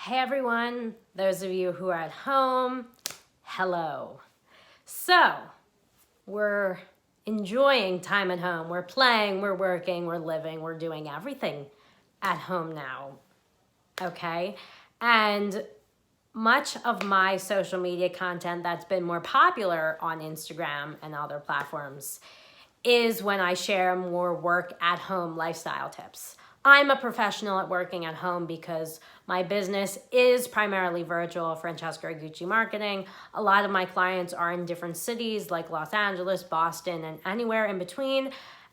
Hey everyone, those of you who are at home, hello. So, we're enjoying time at home. We're playing, we're working, we're living, we're doing everything at home now, okay? And much of my social media content that's been more popular on Instagram and other platforms is when I share more work at home lifestyle tips. I'm a professional at working at home because my business is primarily virtual, Francesca Ragucci marketing. A lot of my clients are in different cities like Los Angeles, Boston, and anywhere in between.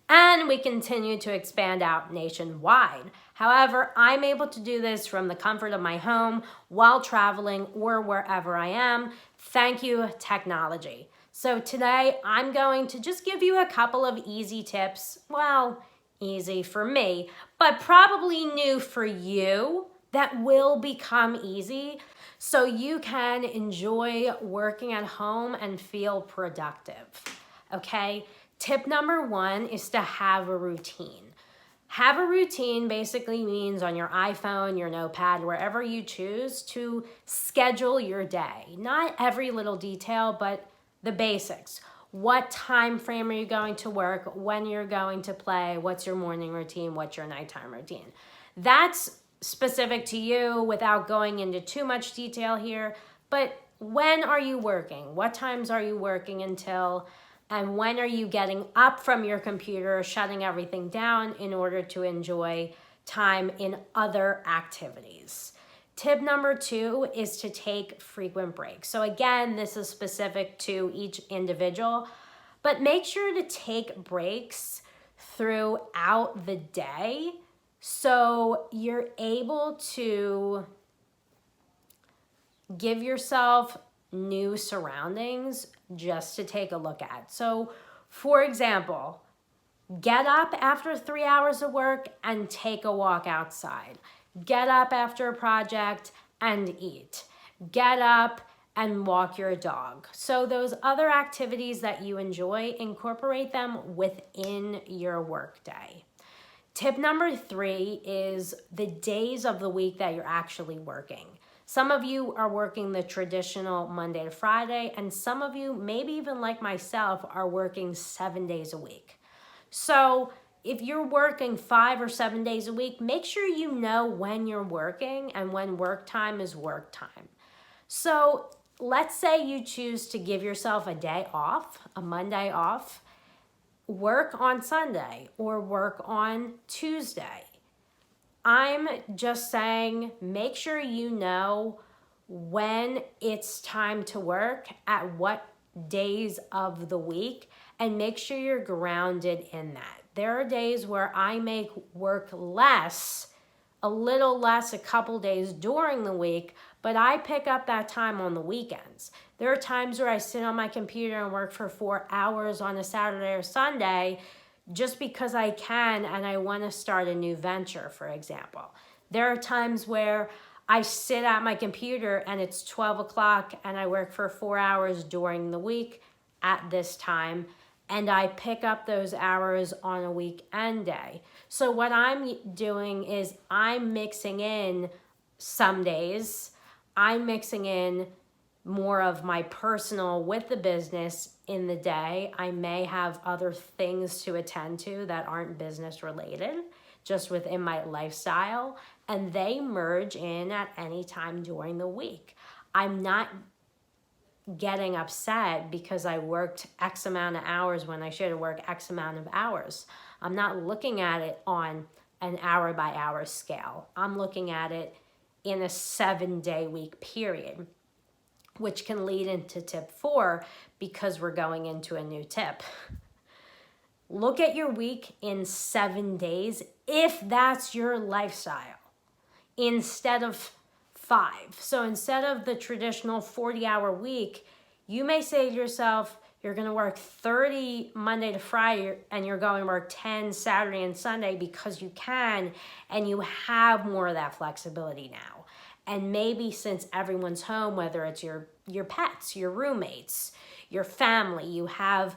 And we continue to expand out nationwide. However, I'm able to do this from the comfort of my home while traveling or wherever I am. Thank you, technology. So today I'm going to just give you a couple of easy tips. Well, easy for me, but probably new for you that will become easy so you can enjoy working at home and feel productive. Okay? Tip number 1 is to have a routine. Have a routine basically means on your iPhone, your notepad, wherever you choose to schedule your day. Not every little detail, but the basics. What time frame are you going to work? When you're going to play? What's your morning routine? What's your nighttime routine? That's specific to you without going into too much detail here. But when are you working? What times are you working until? And when are you getting up from your computer, shutting everything down in order to enjoy time in other activities? Tip number 2 is to take frequent breaks. So again, this is specific to each individual, but make sure to take breaks throughout the day so you're able to give yourself new surroundings just to take a look at. So, for example, get up after 3 hours of work and take a walk outside. Get up after a project and eat. Get up and walk your dog. So those other activities that you enjoy, incorporate them within your workday. Tip number 3 is the days of the week that you're actually working. Some of you are working the traditional Monday to Friday, and some of you, maybe even like myself, are working 7 days a week. So if you're working 5 or 7 days a week, make sure you know when you're working and when work time is work time. So let's say you choose to give yourself a day off, a Monday off, work on Sunday or work on Tuesday. I'm just saying, make sure you know when it's time to work, at what days of the week, and make sure you're grounded in that. There are days where I make work less, a little less, a couple days during the week, but I pick up that time on the weekends. There are times where I sit on my computer and work for 4 hours on a Saturday or Sunday just because I can and I want to start a new venture, for example. There are times where I sit at my computer and it's 12 o'clock and I work for 4 hours during the week at this time, and I pick up those hours on a weekend day. So what I'm doing is I'm mixing in some days, I'm mixing in more of my personal with the business in the day. I may have other things to attend to that aren't business related, just within my lifestyle, and they merge in at any time during the week. I'm not getting upset because I worked X amount of hours when I should have worked X amount of hours. I'm not looking at it on an hour by hour scale. I'm looking at it in a 7-day week period, which can lead into tip 4 because we're going into a new tip. Look at your week in 7 days if that's your lifestyle instead of 5. So instead of the traditional 40-hour week, you may say to yourself, you're going to work 30 Monday to Friday and you're going to work 10 Saturday and Sunday because you can, and you have more of that flexibility now. And maybe since everyone's home, whether it's your pets, your roommates, your family, you have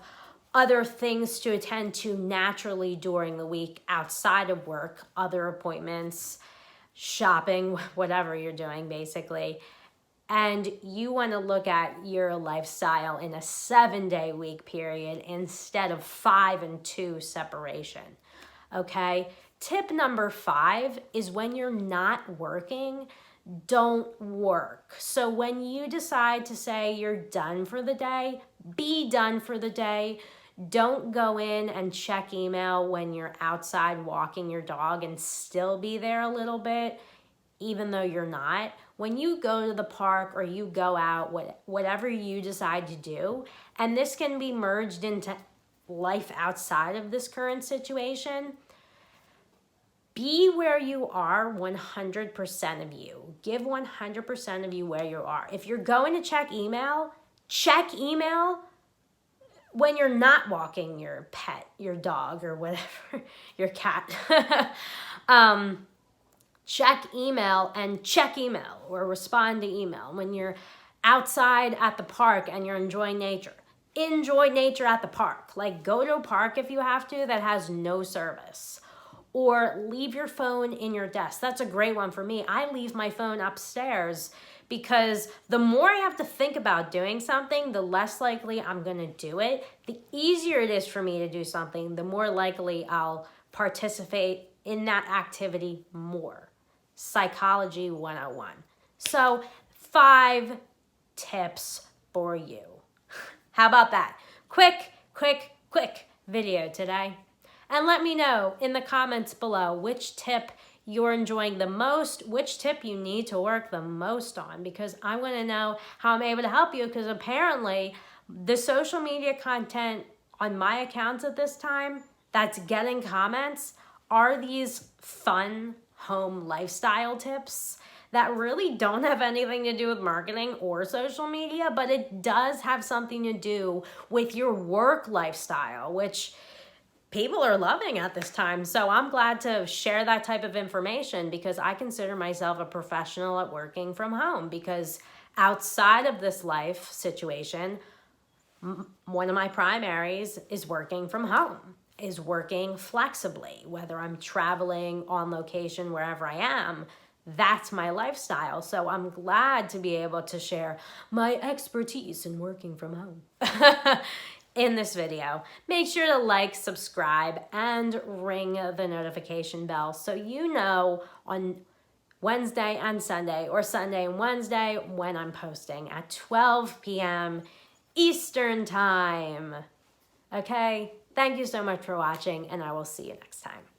other things to attend to naturally during the week outside of work, other appointments, shopping, whatever you're doing basically, and you want to look at your lifestyle in a 7-day week period instead of 5 and 2 separation. Okay? Tip number 5 is when you're not working, don't work. So when you decide to say you're done for the day, be done for the day. Don't go in and check email when you're outside walking your dog and still be there a little bit, even though you're not. When you go to the park or you go out, whatever you decide to do, and this can be merged into life outside of this current situation, be where you are 100% of you. Give 100% of you where you are. If you're going to check email when you're not walking your pet, your dog, or whatever, your cat. Check email or respond to email. When you're outside at the park and you're enjoying nature, enjoy nature at the park. Like, go to a park if you have to that has no service. Or leave your phone in your desk. That's a great one for me. I leave my phone upstairs because the more I have to think about doing something, the less likely I'm gonna do it. The easier it is for me to do something, the more likely I'll participate in that activity more. Psychology 101. So 5 tips for you. How about that? Quick video today. And let me know in the comments below which tip you're enjoying the most, which tip you need to work the most on, because I want to know how I'm able to help you, because apparently the social media content on my accounts at this time that's getting comments are these fun home lifestyle tips that really don't have anything to do with marketing or social media, but it does have something to do with your work lifestyle, which people are loving at this time. So I'm glad to share that type of information, because I consider myself a professional at working from home, because outside of this life situation, one of my primaries is working from home, is working flexibly, whether I'm traveling on location, wherever I am. That's my lifestyle. So I'm glad to be able to share my expertise in working from home in this video. Make sure to like, subscribe, and ring the notification bell so you know on Wednesday and Sunday, or Sunday and Wednesday, when I'm posting at 12 p.m. Eastern Time. Okay? Thank you so much for watching, and I will see you next time.